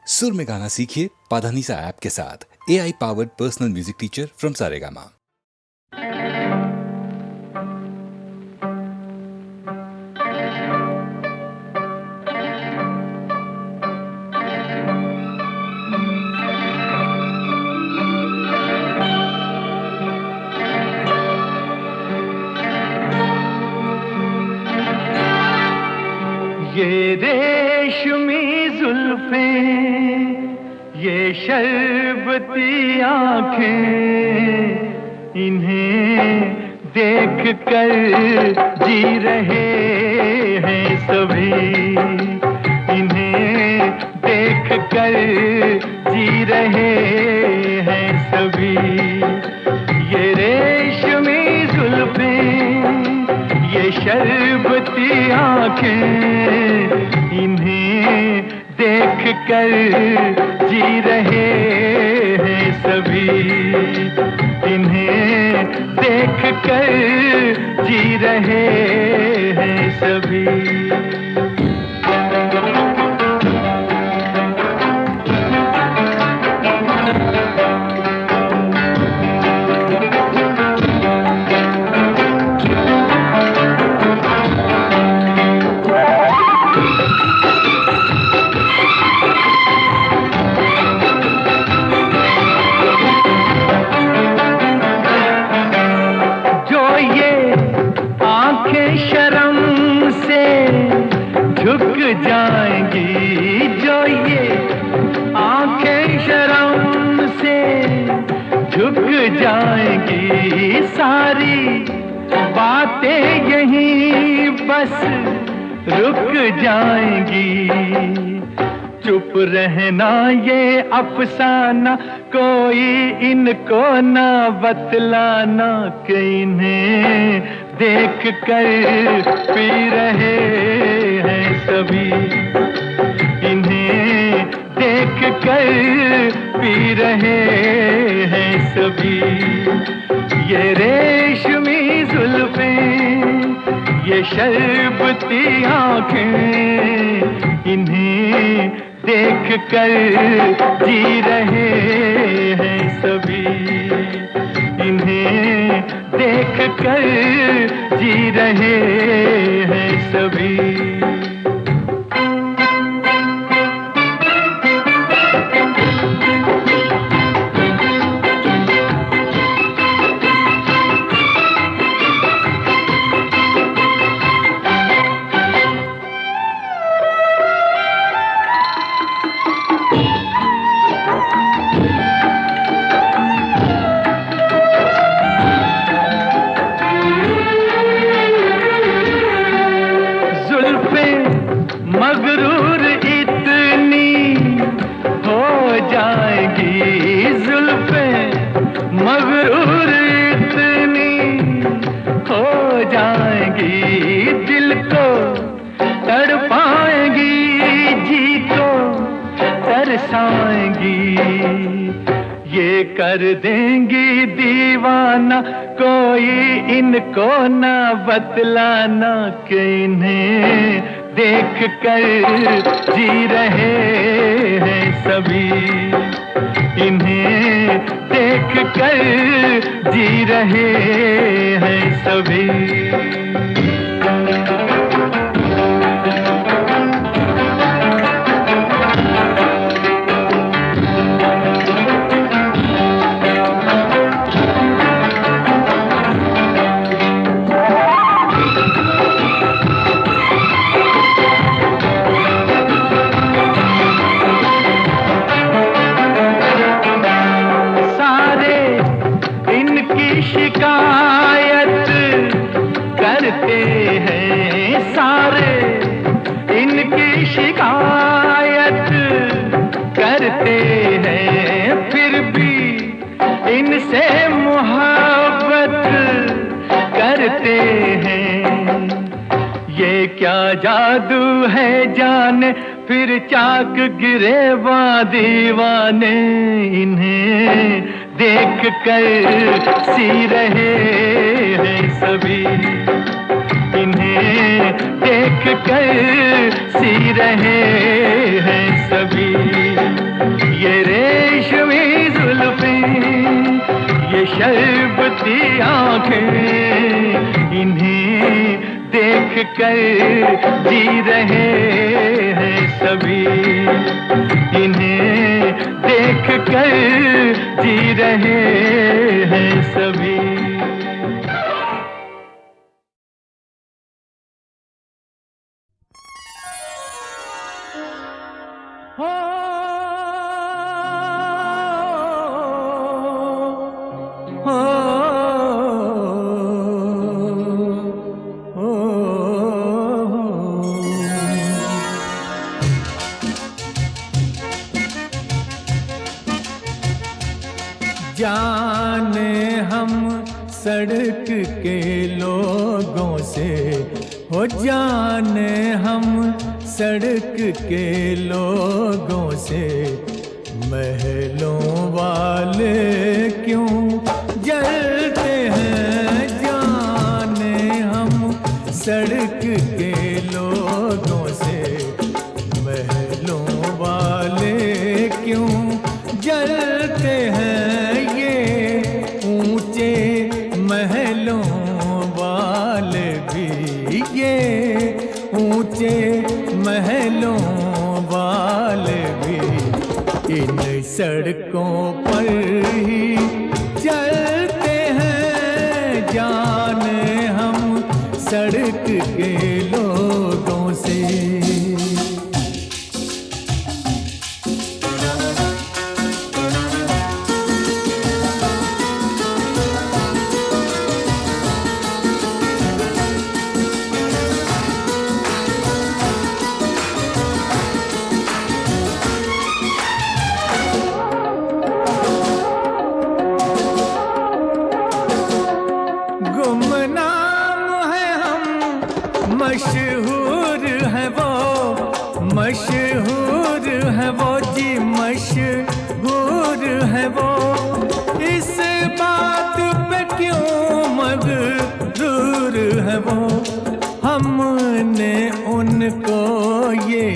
सुर में गाना सीखिए पाधानीसा ऐप के साथ। AI powered personal music teacher from Saregama. ये रेशमी जुल्फें, ये शरबती आँखें, इन्हें देख कर जी रहे हैं सभी। इन्हें देख कर जी रहे हैं सभी। ये रेशमी जुल्फें, ये शरबती आँखें, इन्हें देख कर जी रहे हैं सभी। इन्हें देख कर जी रहे हैं सभी। शर्म से झुक जाएंगी, जो ये आंखें शर्म से झुक जाएंगी। सारी बातें यहीं बस रुक जाएंगी। चुप रहना ये अफसाना, कोई इनको ना बतलाना कि इन्हें देख कर पी रहे हैं सभी। इन्हें देख कर पी रहे हैं सभी। ये रेशमी जुल्फें, ये शरबती आँखें, इन्हें देख कर जी रहे हैं सभी। इन्हें देख कर जी रहे हैं सभी। मगरूर इतनी हो जाएंगी, जुल्फें मगरूर इतनी हो जाएंगी। दिल को तड़पाएंगी, जी को तरसाएंगी। ये कर देंगी दीवाना, कोई इनको ना बतलाना कि इन्हें देख कर जी रहे हैं सभी। इन्हें देख कर जी रहे हैं सभी। शिकायत करते हैं सारे, इनकी शिकायत करते हैं। फिर भी इनसे मोहब्बत करते हैं। ये क्या जादू है जाने, फिर चाक गिरे दीवाने। इन्हें देख कर सी रहे हैं सभी। इन्हें देख कर सी रहे हैं सभी। आंखें इन्हें देख कर जी रहे हैं सभी, इन्हें देख कर जी रहे हैं सभी। जाने हम सड़क के लोगों से, हो जाने हम सड़क के लोगों से, महलों वाले क्यों जलते हैं। जाने हम सड़क के लोगों से, महलों वाले क्यों जलते हैं। महलों वाले भी, ये ऊंचे महलों वाले भी इन सड़कों पर ही चलते हैं। जाने हम सड़क के लोगों से। मशहूर है वो, मशहूर है वो जी, मशहूर है वो। इस बात पे क्यों मगरूर है वो। हमने उनको ये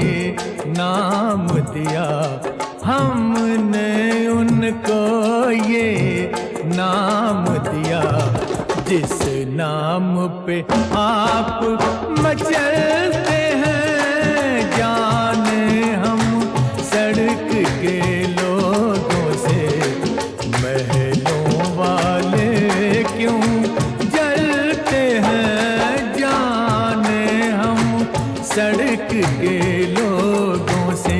नाम दिया, हमने उनको ये नाम दिया, जिस नाम पे आप मचलते हैं। जाने हम सड़क के लोगों से, महलों वाले क्यों जलते हैं। जाने हम सड़क के लोगों से।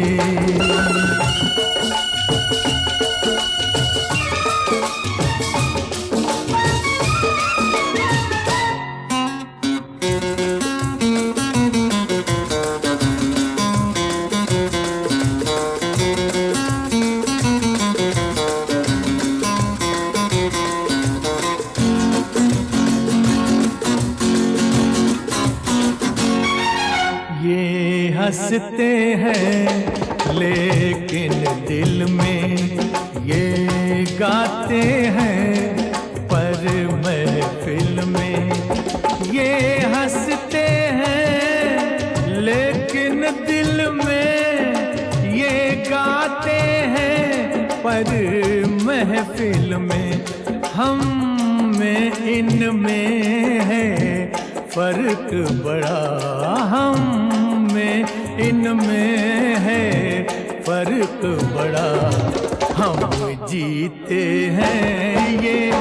हंसते हैं लेकिन दिल में ये गाते हैं, पर महफिल में ये हंसते हैं लेकिन दिल में ये गाते हैं, पर महफिल में हम में इनमें है फर्क बड़ा। हम इनमें है फर्क बड़ा। हम जीते हैं ये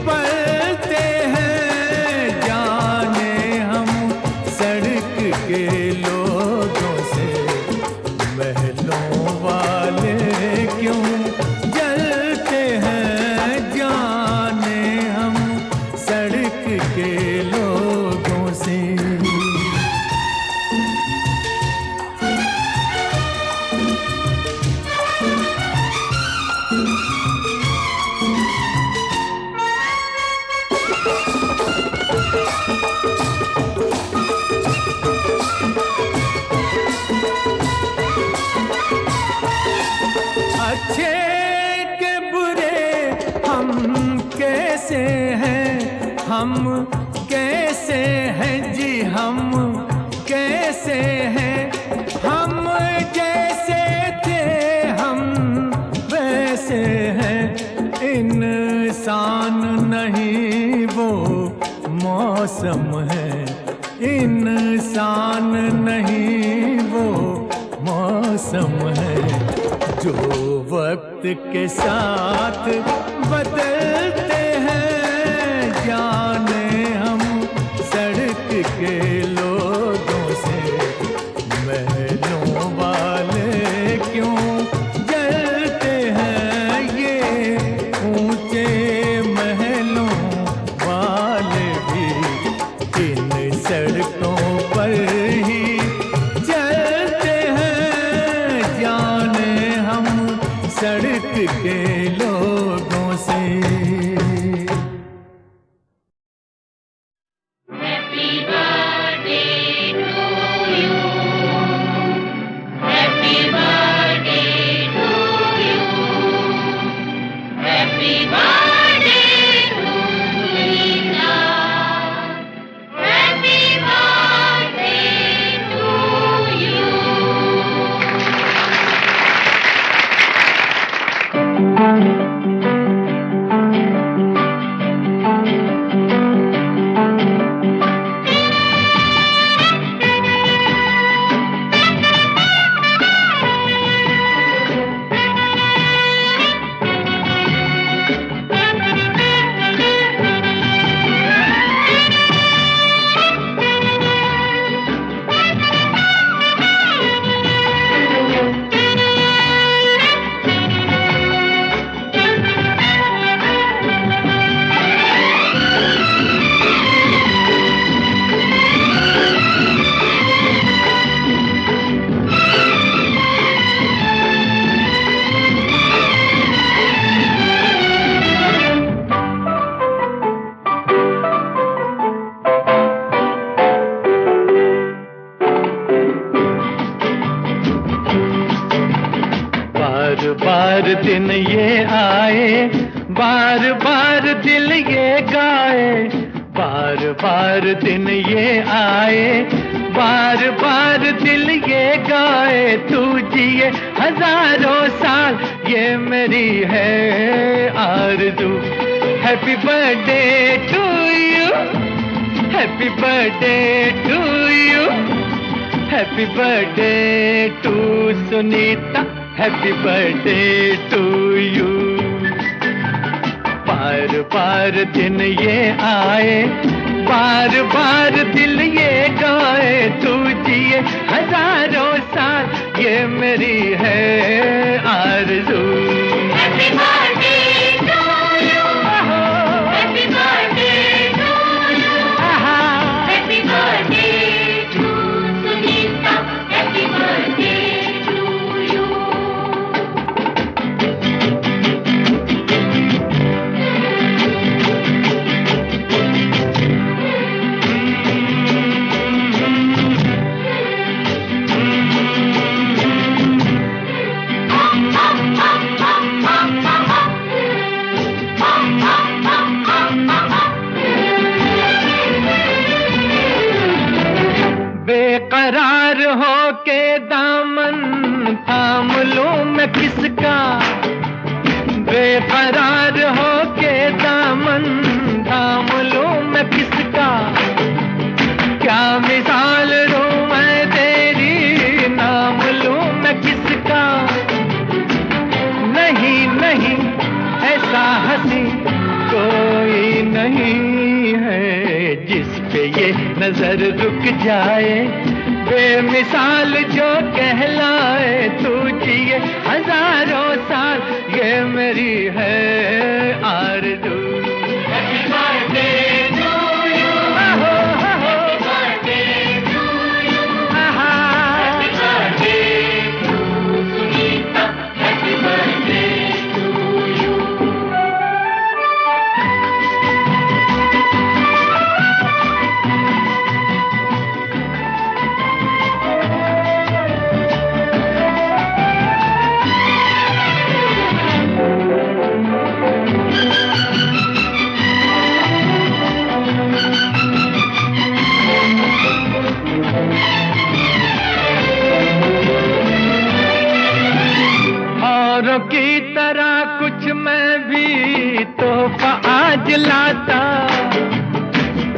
पलते हैं। जाने हम सड़क के लोगों से, महलों वाले क्यों जलते हैं। जाने हम सड़क के लोगों से। अच्छे के बुरे हम कैसे हैं, हम कैसे हैं जी, हम कैसे हैं। हम जैसे थे हम वैसे हैं। इंसान नहीं वो मौसम है, इंसान नहीं वो मौसम है, जो वक्त के साथ बदलते हैं। जाने हम सड़क के लोगों से महलों वाले क्यों जलते हैं, ये ऊंचे महलों वाले भी इन सड़कों पर ही चलते हैं। जाने हम सड़क के लोगों से। बार दिन ये आए, बार बार दिल ये गाए, बार बार दिन ये आए, बार बार दिल ये गाए। तू जिए हजारों साल, ये मेरी है आरज़ू। Happy birthday to you, happy birthday to you, happy birthday to Sunita, happy birthday to you. बार बार दिन ये आए, बार बार दिल ये गाए। तू जिए हजारों साल, ये मेरी है आरज़ू। Happy birthday to you, happy birthday to you, happy birthday to Sunita, happy birthday to you. बेकरार हो के दामन थाम लूं मैं किसका, बेकरार हो के दामन थाम लूं मैं किसका। क्या मिसाल दूं मैं तेरी, नाम लूं मैं किसका। नहीं नहीं ऐसा हंसी कोई नहीं है, जिस पे ये नजर रुक जाए, बेमिसाल जो कहलाए। तू जिए हजारों साल, ये मेरी है आरज़ू। Happy birthday to you, happy birthday to you, happy birthday to Sunita, happy birthday to you. औरों की तरह कुछ मैं भी तोहफा आज लाता,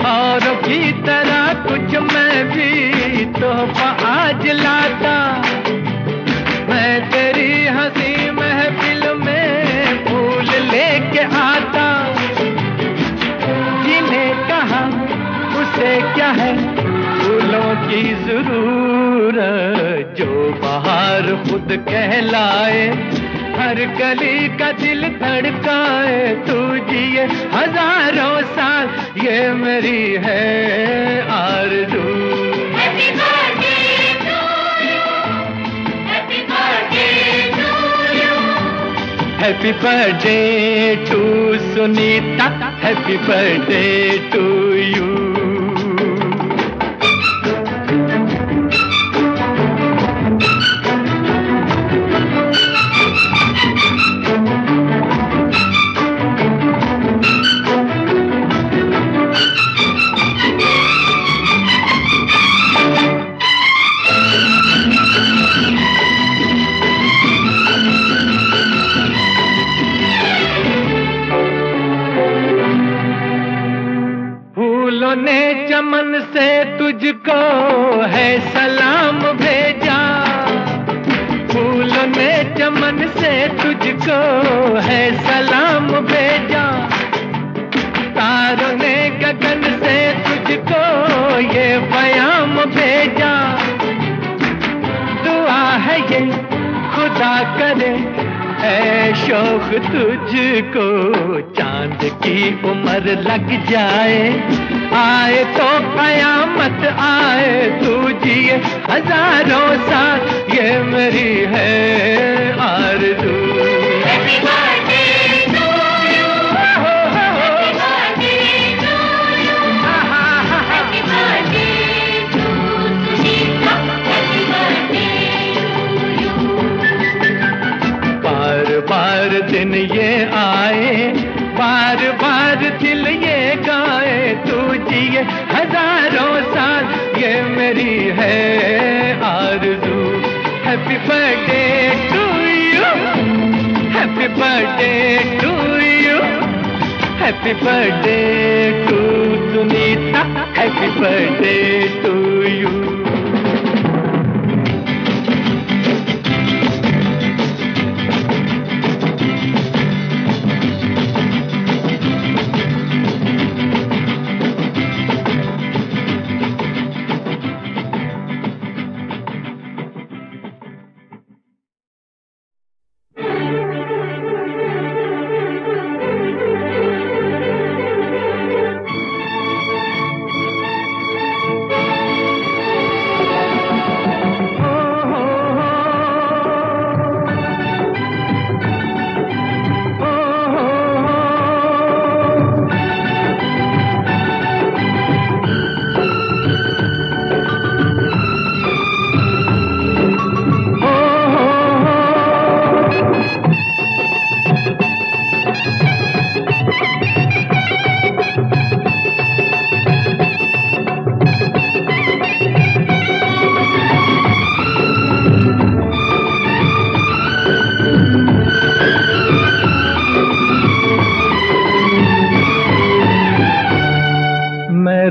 औरों की तरह कुछ मैं भी तोहफा आज लाता। मैं तेरी हंसी महफिल में फूल लेके आता। जिन्हें कहा उसे क्या है फूलों की जरूरत, जो बाहर खुद कहलाए, हर गली का दिल धड़काए। तू जिए हजारों साल ये मेरी है आरज़ू। Happy birthday to you. Happy birthday to you. Happy birthday to Sunita. Happy birthday to you. फूलों ने चमन से तुझको है सलाम भेजा। फूलों ने चमन से तुझको है सलाम भेजा। तारों ने गगन से तुझको ये पयाम भेजा। दुआ है ये खुदा करे ऐ शौक तुझको चांद की उम्र लग जाए। आए तो कयामत आए, तू जिए हजारों साल ये मेरी है आरज़ू। Happy birthday to you. Happy birthday to you. Happy birthday to Sunita. Happy birthday to you. बार बार दिन ये आए, बार बार दिल ये गाए। तू जिए हजारों साल ये मेरी है आरज़ू। Happy birthday to you, happy birthday to you, happy birthday to Sunita, happy birthday to you.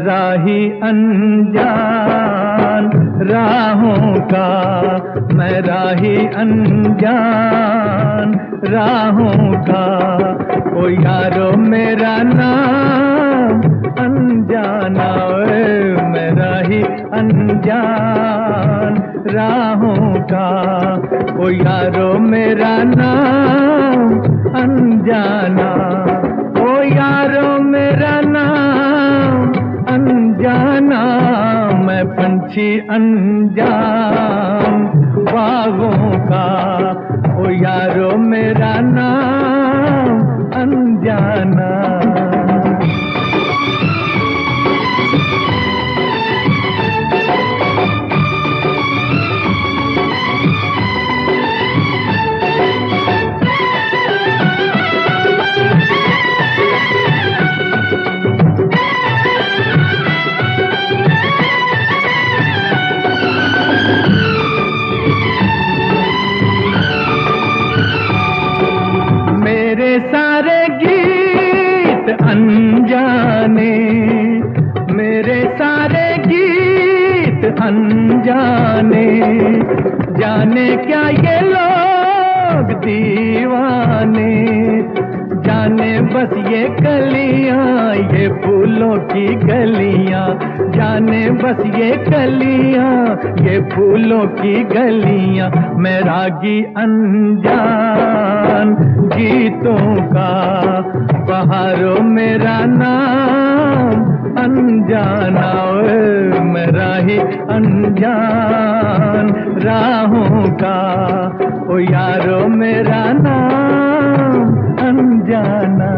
राही अनजान राहों का, मैं राही अनजान राहों का। ओ यारो मेरा नाम अनजाना, मैं राही अनजान राहों का। ओ यारो मेरा नाम अनजाना, ओ यारो मेरा नाम अनजाना। मैं पंछी अनजान बागों का, ओ यारो मेरा नाम अनजाना। मेरे सारे गीत अनजाने, अनजाने, जाने क्या ये लोग दीवाने, जाने बस ये कलियां, ये फूलों की गलियां, जाने बस ये कलियां, ये फूलों की गलियां। मैं रागी अनजान गीतों का, बहारों मेरा नाम अनजाना, ओए मेरा ही अनजान राहों का, ओ यारो मेरा नाम अनजाना।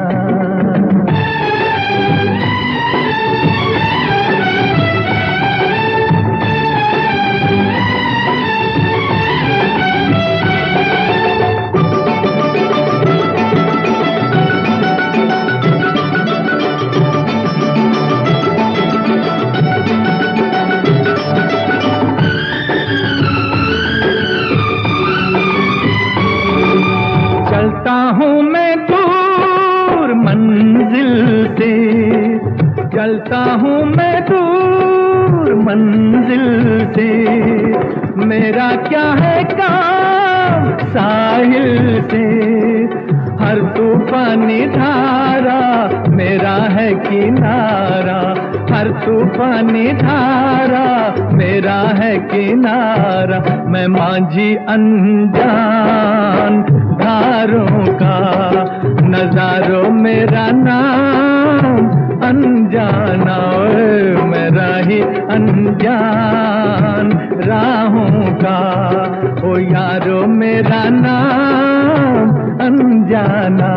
चलता हूँ मैं दूर मंजिल से, चलता हूँ मैं दूर मंजिल से, मेरा क्या है काम साहिल से, हर तूफानी धारा मेरा है किनारा, हर तूफानी धारा मेरा है किनारा। मैं मांझी अनजान धारों का, नजारों मेरा नाम अनजाना, ओए मेरा ही अनजान राहों का, ओ यारो मेरा नाम अनजाना।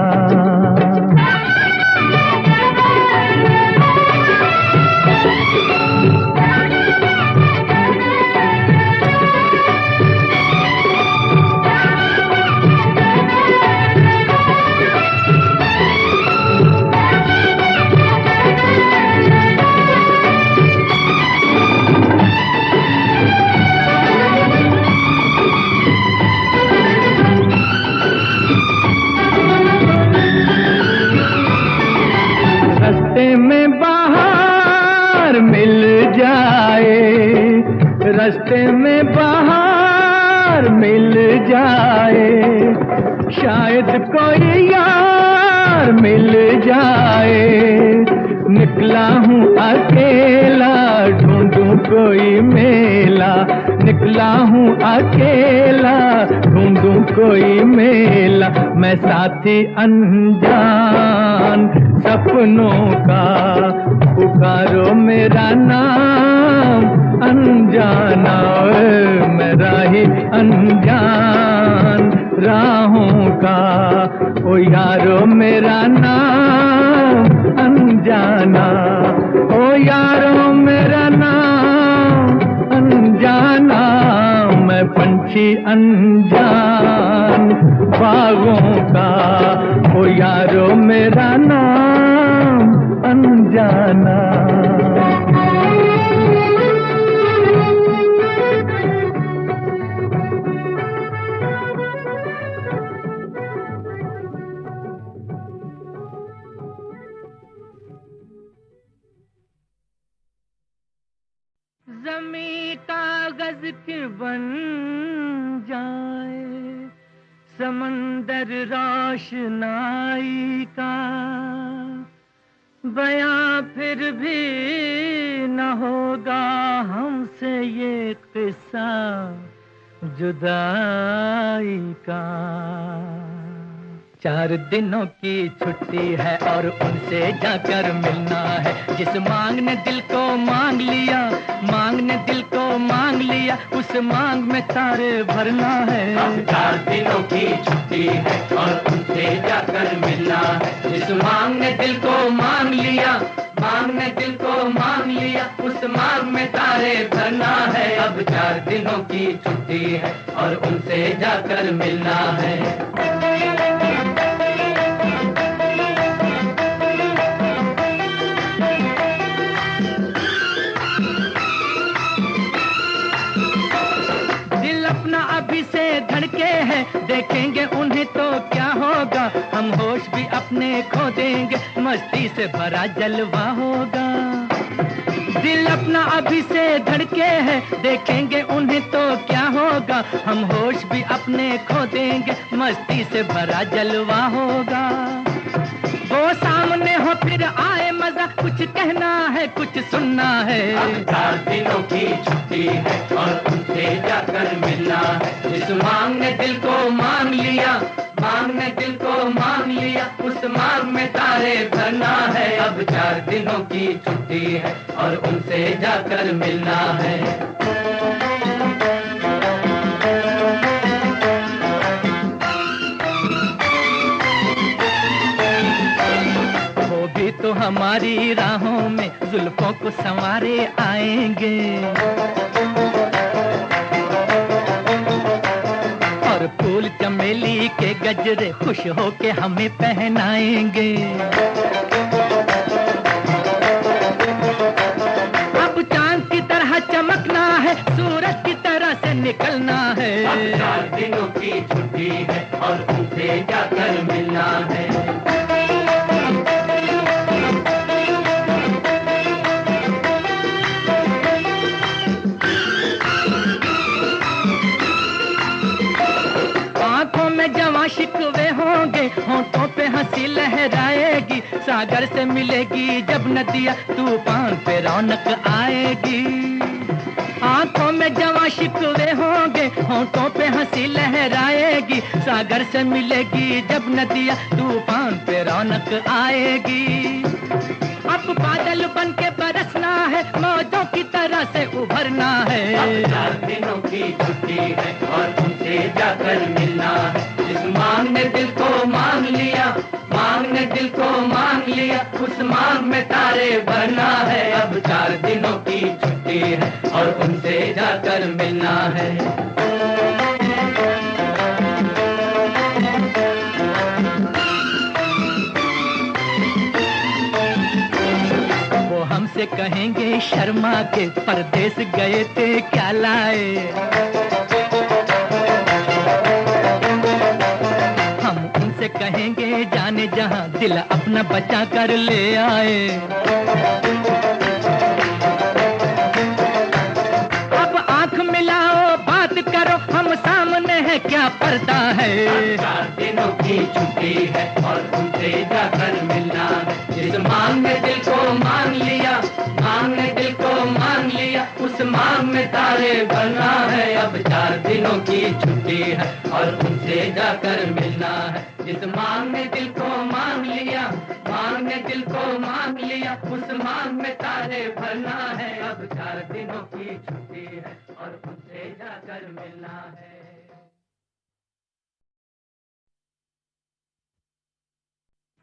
रस्ते में बाहर मिल जाए, रस्ते में बाहर मिल जाए, शायद कोई यार मिल जाए। निकला हूँ अकेला ढूंढूं कोई मेला, निकला हूँ अकेला ढूंढूं कोई मेला। मैं साथी अनजान सपनों का, पुकारो मेरा नाम अनजाना, ओए मेरा ही अनजान राहों का, ओ यारो मेरा नाम अनजाना, ओ यारो मेरा नाम अनजाना। मैं पंछी अनजान बागों का, ओ यारो मेरा नाम अनजाना। ज़मीं कागज की बन जाए, समंदर रोशनाई का, बयां फिर भी न होगा हमसे ये किस्सा जुदाई का। 4 दिनों की छुट्टी है और उनसे जाकर मिलना है। जिस मांग ने दिल को मांग लिया, मांग ने दिल को मांग लिया, उस मांग में तारे भरना है। 4 दिनों की छुट्टी है और उनसे जाकर मिलना है। जिस मांग ने दिल को मांग लिया, मांग ने दिल को मांग लिया, उस मांग में तारे भरना है। अब 4 दिनों की छुट्टी है और उनसे जाकर मिलना है। अभी से धड़के हैं, देखेंगे उन्हें तो क्या होगा। हम होश भी अपने खो देंगे, मस्ती से भरा जलवा होगा। दिल अपना अभी से धड़के है, देखेंगे उन्हें तो क्या होगा, हम होश भी अपने खो देंगे, मस्ती से भरा जलवा होगा। वो सामने हो फिर आए मजा, कुछ कहना है कुछ सुनना है। अब 4 दिनों की छुट्टी है और उनसे जाकर मिलना है। जिस मांग ने दिल को मांग लिया, मांग ने दिल को मांग लिया, उस मांग में तारे भरना है। अब 4 दिनों की छुट्टी है और उनसे जाकर मिलना है। वो भी तो हमारी राहों में जुल्फों को संवारे आएंगे, और फूल चमेली के गजरे खुश होके हमें पहनाएंगे। अब चांद की तरह चमकना है, सूरज की तरह से निकलना है। अब 4 दिनों की छुट्टी है और उनसे जाकर मिलना है। जवां शिकवे होंगे, होंठों पे हंसी लहराएगी, सागर से मिलेगी जब नदियाँ, तूफान पे रौनक आएगी। आंखों में जवां शिकवे होंगे, होंठों पे हंसी लहराएगी, सागर से मिलेगी जब नदियाँ, तूफान पे रौनक आएगी। अब बादल बन के बरसना है, मौजों की तरह से उभरना है। अब 4 दिनों की छुट्टी है और उनसे जाकर मिलना है। जिस मांग ने दिल को मांग लिया, मांग ने दिल को मांग लिया, उस मांग में तारे भरना है। अब 4 दिनों की छुट्टी है और उनसे जाकर मिलना है। हमसे कहेंगे शर्मा के परदेस गए थे क्या लाए, हम उनसे कहेंगे जाने जहां दिल अपना बचा कर ले आए। अब आंख मिलाओ बात करो, हम सामने है क्या पर्दा है। 4 दिनों की छुट्टी है और उनसे जाकर मिलना है। जिस मांग ने दिल को मांग लिया, मांग ने दिल को मांग लिया, उस मांग में तारे भरना है। अब 4 दिनों की छुट्टी है और उनसे जाकर मिलना है। जिस मांग ने दिल को मांग लिया, मांग ने दिल को मांग लिया, उस मांग में तारे भरना है। अब 4 दिनों की छुट्टी है और उनसे जाकर मिलना है।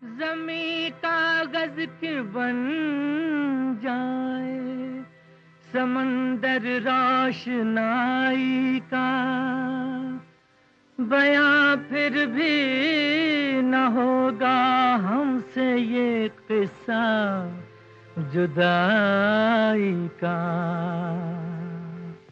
ज़मीं कागज की बन जाए, समंदर रोशनाई का, बयां फिर भी न होगा हमसे ये किस्सा जुदाई का।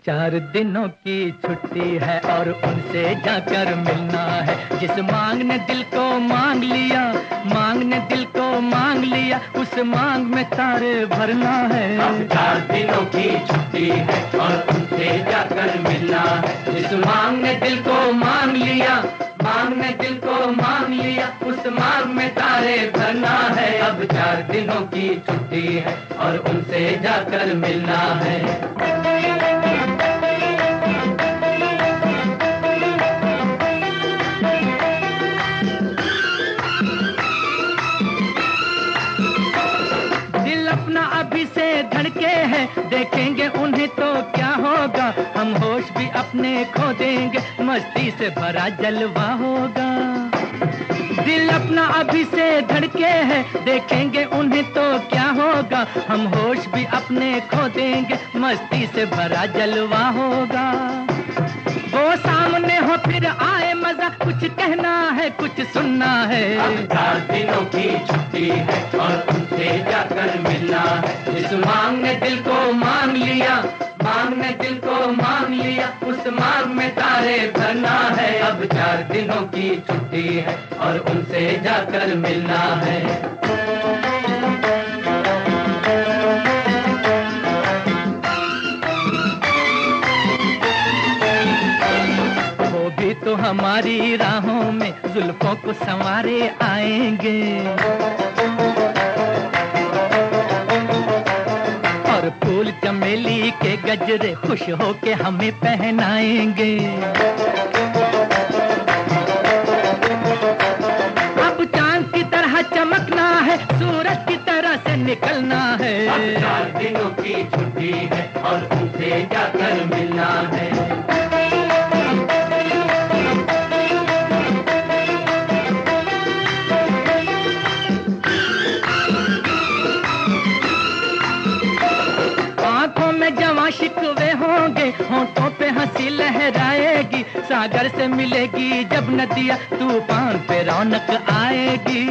4 दिनों की छुट्टी है और उनसे जाकर मिलना है। जिस मांग ने दिल को मांग लिया, मांग ने दिल को मांग लिया, उस मांग में तारे भरना है। अब 4 दिनों की छुट्टी है और उनसे जाकर मिलना है। जिस मांग ने दिल को मांग लिया, मांग ने दिल को मांग लिया, उस मांग में तारे भरना है। अब 4 दिनों की छुट्टी है और उनसे जाकर मिलना है। अभी से धड़के हैं, देखेंगे उन्हें तो क्या होगा, हम होश भी अपने खो देंगे, मस्ती से भरा जलवा होगा। दिल अपना अभी से धड़के हैं, देखेंगे उन्हें तो क्या होगा, हम होश भी अपने खो देंगे, मस्ती से भरा जलवा होगा। वो सामने हो फिर आए मजा, कुछ कहना है कुछ सुनना है। अब 4 दिनों की छुट्टी है और उनसे जाकर मिलना है। जिस मांग ने दिल को मांग लिया, मांग ने दिल को मांग लिया, उस मांग में तारे भरना है। अब 4 दिनों की छुट्टी है और उनसे जाकर मिलना है। तुम्हारी राहों में जुल्फों को संवारे आएंगे, और फूल चमेली के गजरे खुश होके हमें पहनाएंगे। अब चांद की तरह चमकना है, सूरज की तरह से निकलना है। अब 4 दिनों की छुट्टी है और उनसे जाकर मिलना है। आंखों में जवां शिकवे होंगे, होंठों पे हंसी लहराएगी, सागर से मिलेगी जब नदियाँ तूफान पे रौनक आएगी।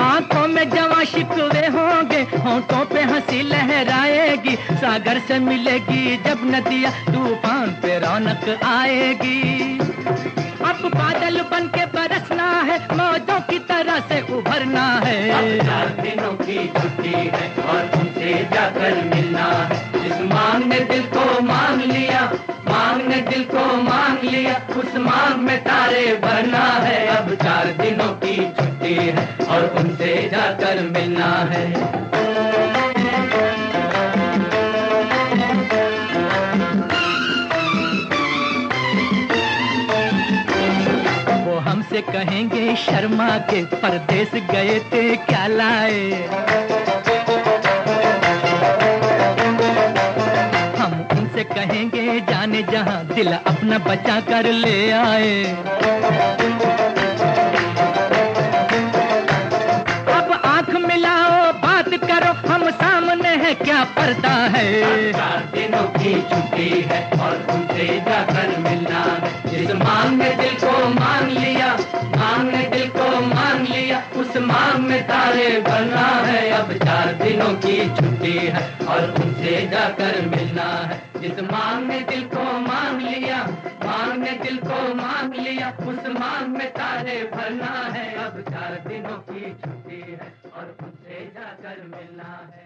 आंखों में जवां शिकवे होंगे, होंठों पे हंसी लहराएगी, सागर से मिलेगी जब नदियाँ तूफान पे रौनक आएगी। अब बादल बन के बरसना है, मौजों की तरह से उभरना है। अब 4 दिनों की छुट्टी है और उनसे जाकर मिलना है। जिस मांग ने दिल को मांग लिया, मांग ने दिल को मांग लिया, उस मांग में तारे भरना है। अब 4 दिनों की छुट्टी है और उनसे जाकर मिलना है। हमसे कहेंगे शर्मा के परदेस गए थे क्या लाए, हम उनसे कहेंगे जाने जहां दिल अपना बचा कर ले आए। अब आंख मिलाओ बात करो, हम सामने है क्या पर्दा है। 4 दिनों की छुट्टी है और उनसे जाकर मिलना है। जिस मांग ने दिल को मांग लिया, मांग ने दिल को मांग लिया, उस मांग में तारे भरना है। अब 4 दिनों की छुट्टी है और उनसे जाकर मिलना है। जिस मांग ने दिल को मांग लिया, मांग ने दिल को मांग लिया, उस मांग में तारे भरना है। अब 4 दिनों की छुट्टी है और उनसे जाकर मिलना है।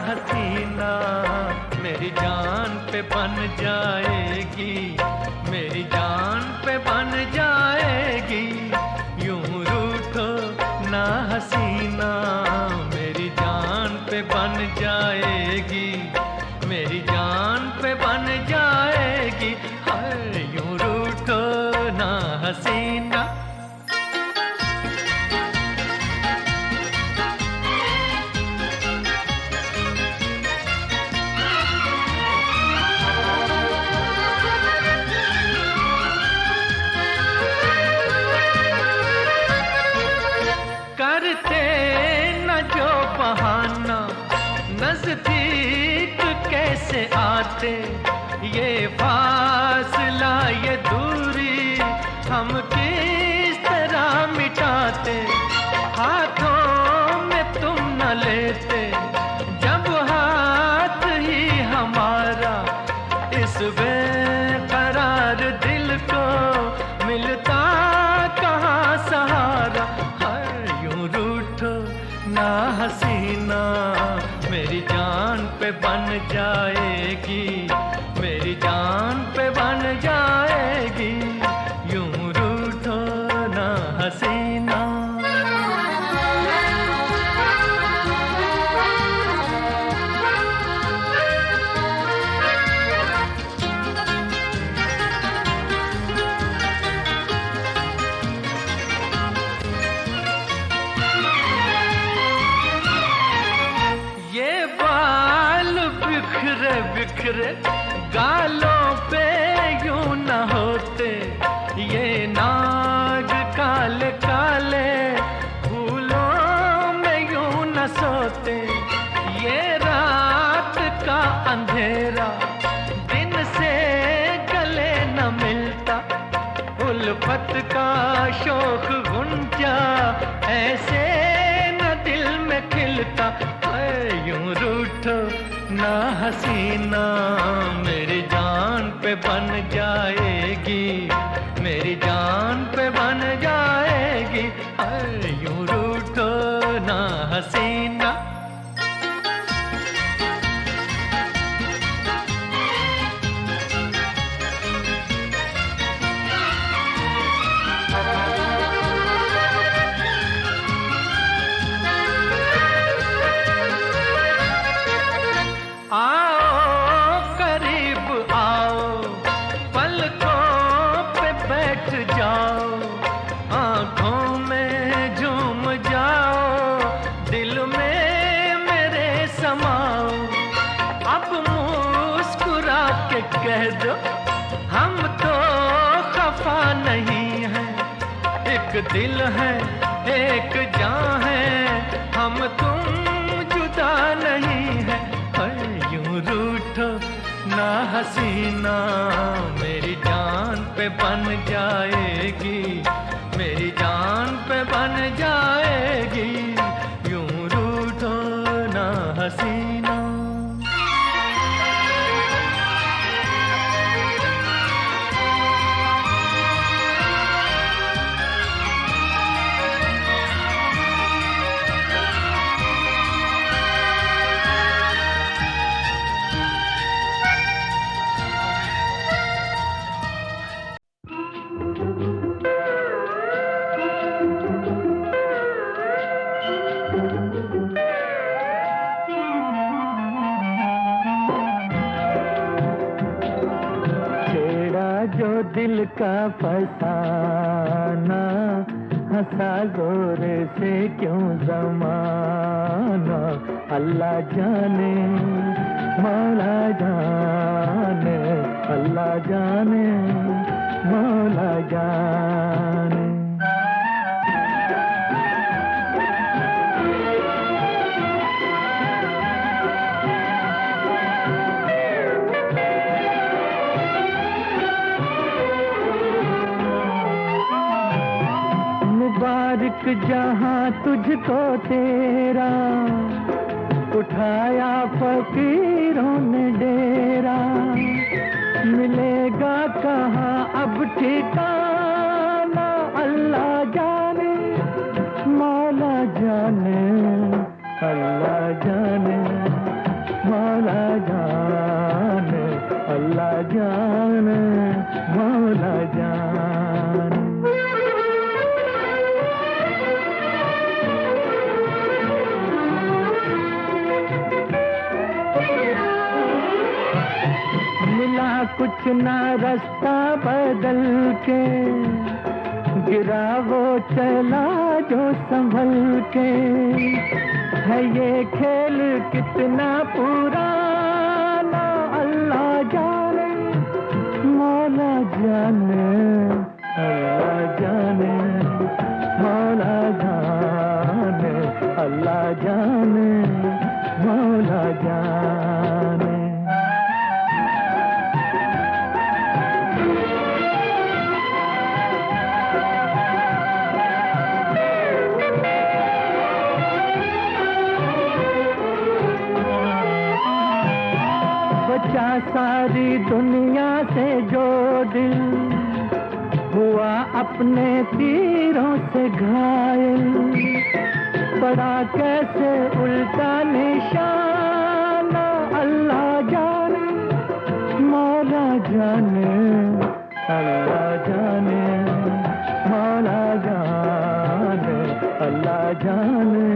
हसीना मेरी जान पे बन जाएगी, मेरी जान पे बन जाएगी। यूं रूठो ना हसीना मेरी जान पे बन जाएगी, मेरी जान पे बन जाएगी। हाय यूं रूठो ना हसीना। करते न जो बहाना नजदीक कैसे आते, ये फासला ये दूरी हम किस तरह मिटाते। हाथों में तुम न लेते जब हाथ ही हमारा, इस बेकरार दिल को मिलता कहाँ सहारा। ना हसीना मेरी जान पे बन जाएगी, मेरी जान पे बन जाएगी। यूं रूठो ना हसीना। बिखरे बिखरे गालों पे यूं न होते, ये नाग काले काले फूलों में यूं न सोते। ये रात का अंधेरा दिन से गले न मिलता, उल्फत का शोक गुंजा हसीना मेरी जान पे बन जाएगी, मेरी जान पे बन जाएगी। अरे यूं रूठो ना हसीना। आओ करीब आओ, पलकों पे बैठ जाओ, आंखों में झूम जाओ, दिल में मेरे समाओ। अब मुस्कुरा के कह दो हम तो खफा नहीं हैं, एक दिल है एक जान है, हम तुम जुदा नहीं है। यूं रूठो ना हसीना मेरी जान पे बन जाएगी, मेरी जान पे बन जाएगी। यूं रूठो ना हसीना। जो दिल का फसाना, हंसा जोर से क्यों ज़माना। अल्लाह जाने मौला जाने, अल्लाह जाने मौला जाने। मुबारक जहां तुझको तेरा, उठाया फकीरों ने डेरा। मिलेगा कहाँ अब ठिकाना, अल्लाह जाने मौला जाने, अल्लाह जाने मौला जाने, अल्लाह जाने मौला जाने। मिला कुछ ना रास्ता बदल के, गिरा वो चला जो संभल के। है ये खेल कितना पुराना, अल्लाह जाने मौला जाने, अल्लाह जाने मौला जाने, अल्लाह जाने मौला जाने। बचा सारी दुनिया से जो दिल, हुआ अपने तीरों से घायल। पड़ा कैसे उल्टा निशाना, अल्लाह जाने मौला जाने, अल्लाह जाने मौला जाने, अल्लाह जाने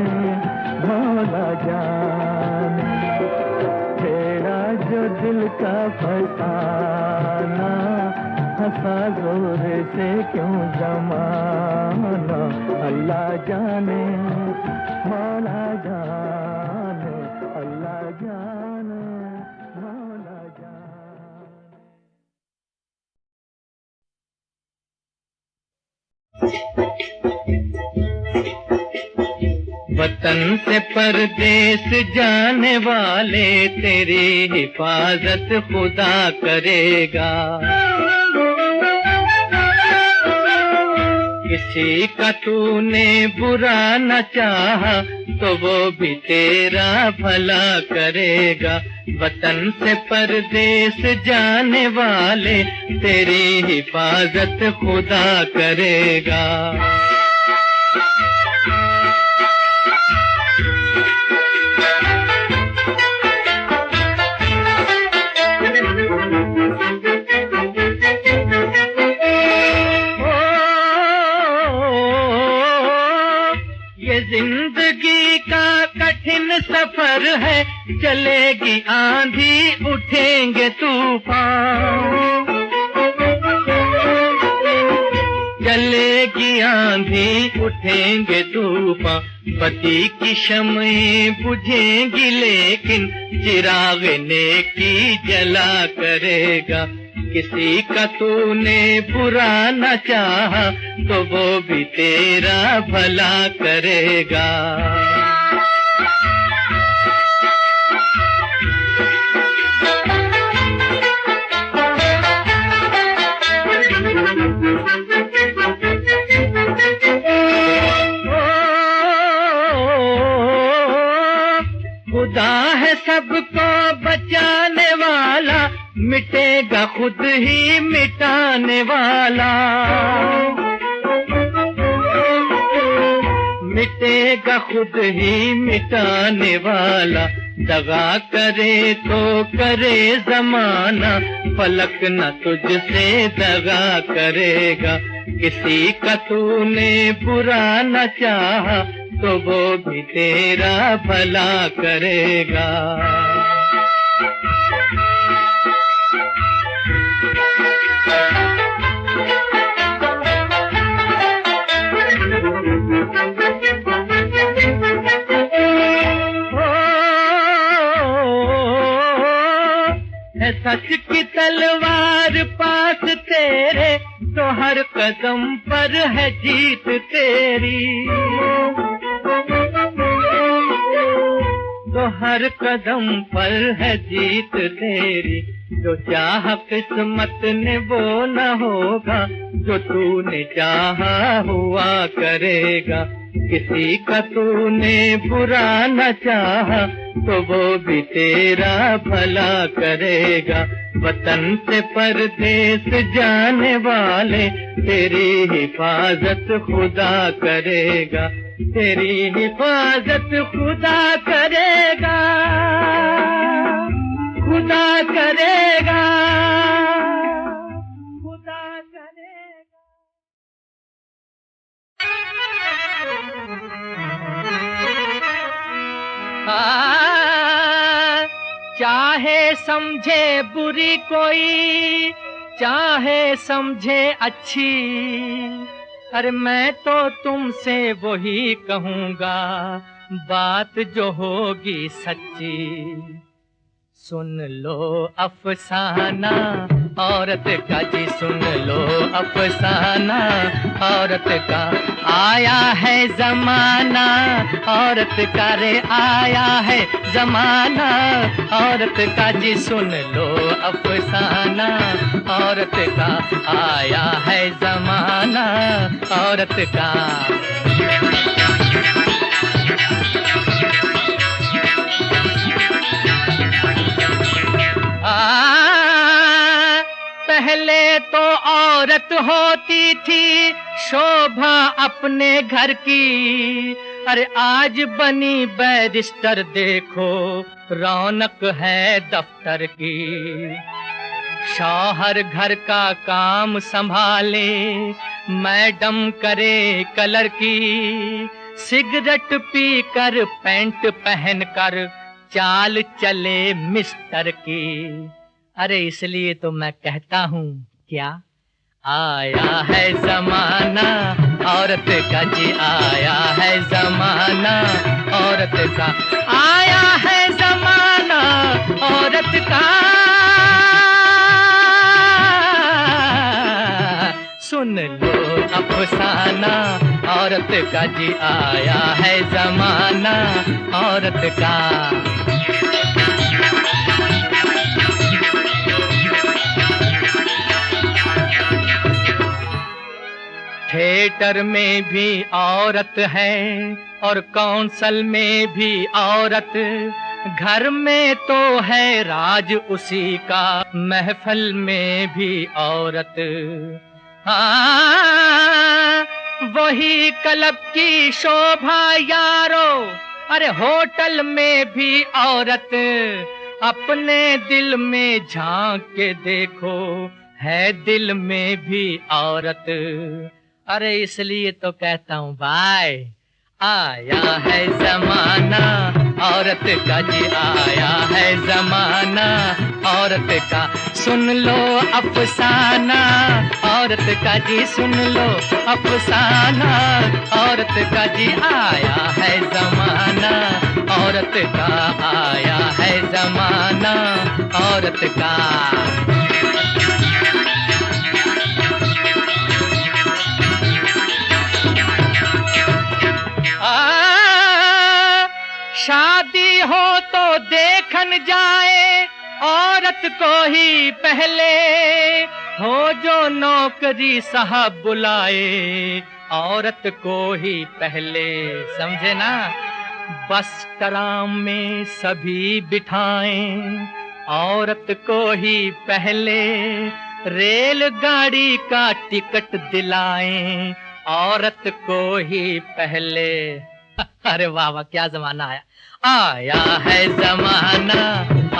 मौला जाने। तेरा जो दिल का फसाना, हंसा जोर से क्यों ज़माना। अल्लाह जाने मौला जाने, अल्लाह जाने मौला जाने। वतन से परदेस जाने वाले तेरी हिफाजत खुदा करेगा। किसी का तूने बुरा न चाहा तो वो भी तेरा भला करेगा। वतन से परदेस जाने वाले तेरी हिफाजत खुदा करेगा। जिंदगी का कठिन सफर है, चलेगी आंधी उठेंगे तूफान, चलेगी आंधी उठेंगे तूफान। पति की शम्में बुझेंगी लेकिन चिराग नेकी जला करेगा। किसी का तूने बुरा न चाहा तो वो भी तेरा भला करेगा। खुदा है सबको बचाने वाला, मिटेगा खुद ही मिटाने वाला, मिटेगा खुद ही मिटाने वाला। दगा करे तो करे जमाना, फलक न तुझसे दगा करेगा। किसी का तूने बुरा न चाहा तो वो भी तेरा भला करेगा। है सच की तलवार पास तेरे तो हर कदम पर है जीत तेरी, तो हर कदम पर है जीत तेरी। जो चाह किस्मत ने वो न होगा, जो तूने चाहा हुआ करेगा। किसी का तूने बुरा न चाहा तो वो भी तेरा भला करेगा। वतन से परदेस जाने वाले तेरी हिफाजत खुदा करेगा, तेरी हिफाजत खुदा करेगा, खुदा करेगा, खुदा करेगा। चाहे समझे बुरी कोई, चाहे समझे अच्छी, अरे मैं तो तुमसे वही कहूँगा बात जो होगी सच्ची। सुन लो अफसाना औरत का जी, सुन लो अफसाना औरत का। आया है जमाना औरत का रे, आया है जमाना औरत का जी। सुन लो अफसाना औरत का, आया है जमाना औरत का। पहले तो औरत होती थी शोभा अपने घर की, अरे आज बनी बैरिस्टर देखो रौनक है दफ्तर की। शौहर घर का काम संभाले, मैडम करे कलर की, सिगरेट पी कर पैंट पहन कर चाल चले मिस्टर की। अरे इसलिए तो मैं कहता हूँ क्या, आया है जमाना औरत का जी, आया है जमाना औरत का, आया है जमाना औरत का। सुन लो अफसाना औरत का जी, आया है जमाना औरत का। थिएटर में भी औरत है और कौंसल में भी औरत, घर में तो है राज उसी का, महफिल में भी औरत। हाँ, वही क्लब की शोभा यारो, अरे होटल में भी औरत, अपने दिल में झांक के देखो, है दिल में भी औरत। अरे इसलिए तो कहता हूँ भाई, आया है जमाना औरत का जी, आया है जमाना औरत का, सुन लो अफसाना औरत का जी, सुन लो अफसाना औरत का जी, आया है जमाना औरत का, आया है जमाना औरत का। शादी हो तो देखन जाए औरत को ही पहले, हो जो नौकरी साहब बुलाए औरत को ही पहले, समझे ना। बस ट्राम में सभी बिठाएं औरत को ही पहले, रेलगाड़ी का टिकट दिलाएं औरत को ही पहले। अरे वाह वाह, क्या जमाना आया, आया है जमाना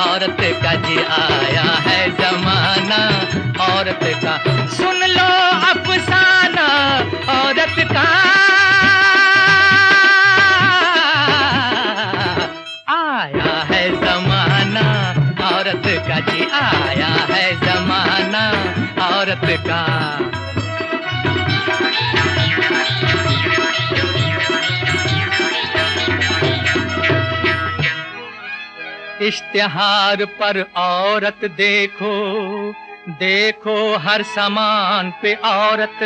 औरत का जी, आया है जमाना औरत का, सुन लो अफसाना औरत का, आया है जमाना औरत का जी, आया है जमाना औरत का। इश्तिहार पर औरत देखो, देखो हर सामान पे औरत,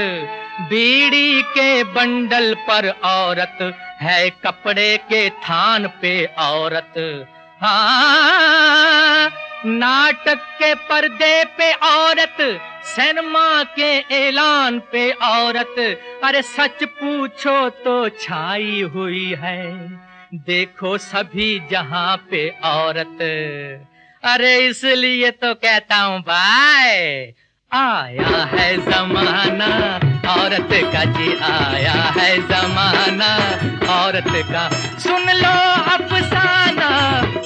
बीड़ी के बंडल पर औरत, है कपड़े के थान पे औरत। हाँ, नाटक के पर्दे पे औरत, सिनेमा के ऐलान पे औरत, अरे सच पूछो तो छाई हुई है, देखो सभी जहां पे औरत। अरे इसलिए तो कहता हूँ भाई, आया है जमाना औरत का जी, आया है जमाना औरत का, सुन लो अफसाना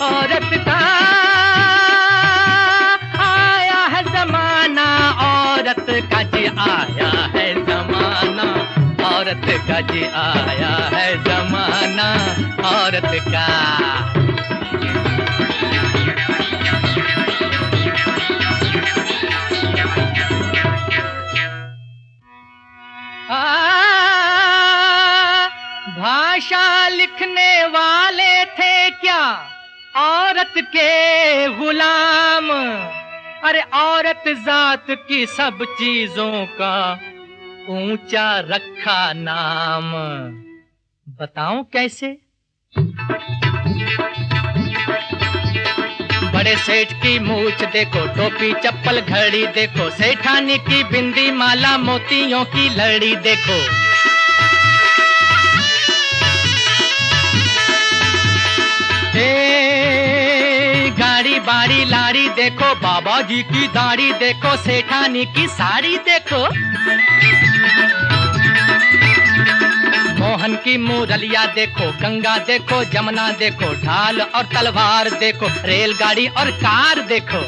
औरत का, आया है जमाना औरत का जी, आया है जमाना औरत का जी, आया है जमाना औरत का। भाषा लिखने वाले थे क्या औरत के गुलाम, अरे औरत जात की सब चीजों का ऊंचा रखा नाम। बताऊं कैसे? बड़े सेठ की मूछ देखो, टोपी चप्पल घड़ी देखो, सेठानी की बिंदी माला मोतियों की लड़ी देखो, गाड़ी बाड़ी लाड़ी देखो, बाबा जी की दाढ़ी देखो, सेठानी की साड़ी देखो, मोहन की मुरलिया देखो, गंगा देखो, जमुना देखो, ढाल और तलवार देखो, रेलगाड़ी और कार देखो,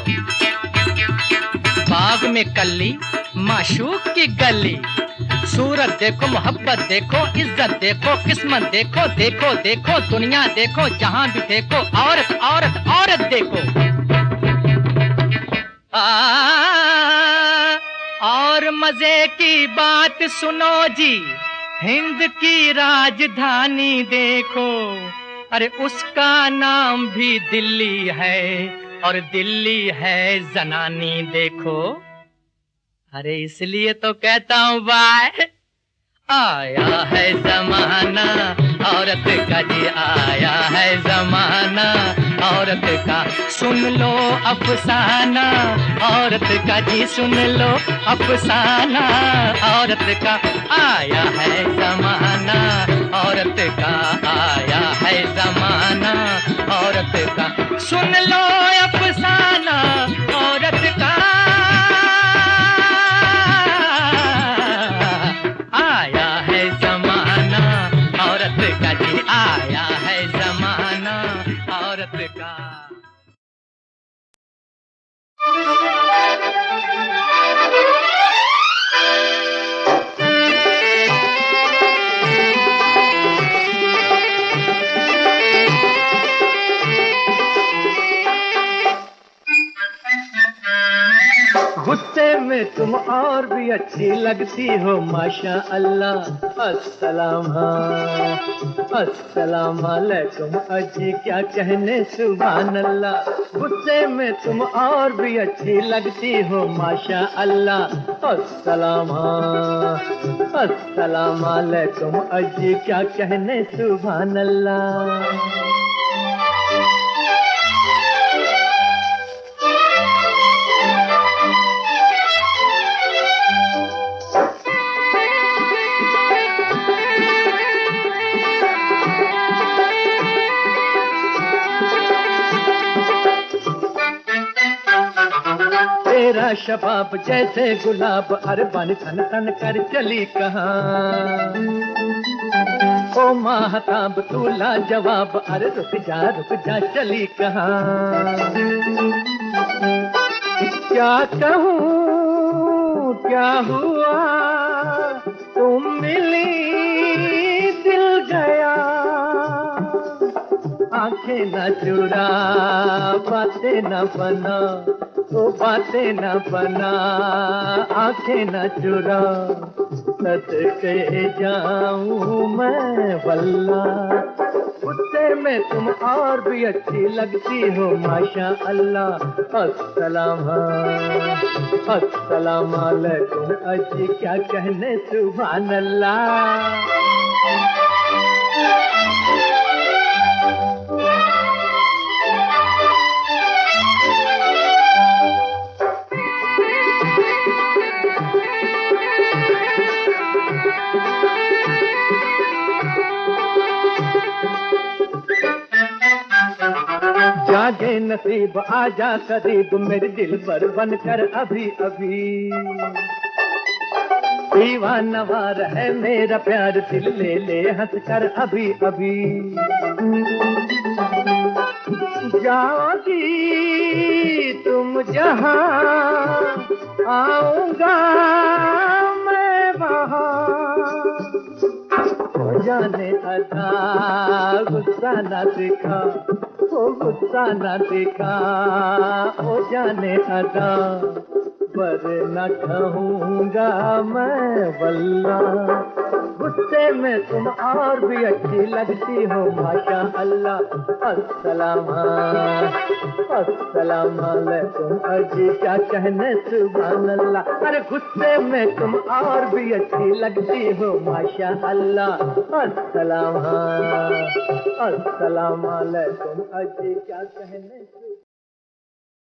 बाग में कल्ली माशूक की गली, सूरत देखो, मोहब्बत देखो, इज्जत देखो, किस्मत देखो, देखो देखो दुनिया देखो, जहां भी देखो औरत औरत औरत देखो। और मजे की बात सुनो जी, हिंद की राजधानी देखो, अरे उसका नाम भी दिल्ली है और दिल्ली है जनानी देखो। अरे इसलिए तो कहता हूँ भाई, आया है जमाना औरत का जी, आया है जमाना औरत का, सुन लो अफसाना औरत का जी, सुन लो अफसाना औरत का, आया है जमाना औरत का, आया है जमाना औरत का। सुन लो अफसाना औरत का, आया है जमाना औरत का जी, आया है जमाना औरत का। गुस्से में तुम और भी अच्छी लगती हो माशा अल्लाह। अस्सलाम अस्सलाम अलैकुम अजी क्या कहने सुभान अल्लाह। गुस्से में तुम और भी अच्छी लगती हो माशा अल्लाह। अस्सलाम अस्सलाम अलैकुम अजी क्या कहने सुभान अल्लाह। तेरा शबाब जैसे गुलाब अरबन तन तन कर चली कहाँ। ओ माहताब तू लाजवाब अरे रुक जा चली कहाँ। क्या कहूँ क्या हुआ तुम मिली दिल गया। आंखें न चुरा बातें न बना, वो बातें न बना आंखें न चुरा। सदके जाऊं मैं वल्ला। गुस्से में तुम और भी अच्छी लगती हो माशा अल्लाह। अस्सलाम अस्सलाम अलैकुम अजी क्या कहने सुभान अल्लाह। जागे नसीब आजा करीब मेरे दिल पर बनकर अभी अभी। दीवाना वार है मेरा प्यार दिल ले ले हंस कर अभी अभी। जाओगी तुम जहां आऊंगा मैं वहां। हो जाने अदा गुस्सा न दिखा, ओ गुस्सा न दिखा हो जाने अदा। वरना कहूँगा मैं वल्ला। गुस्से में तुम और भी अच्छी लगती हो माशा अल्लाह। अस्सलाम अस्सलाम अलैकुम अजी क्या कहने सुभान अल्लाह। अरे गुस्से में तुम और भी अच्छी लगती हो माशा अल्लाह। अस्सलाम अस्सलाम अलैकुम अजी क्या कहने सुभान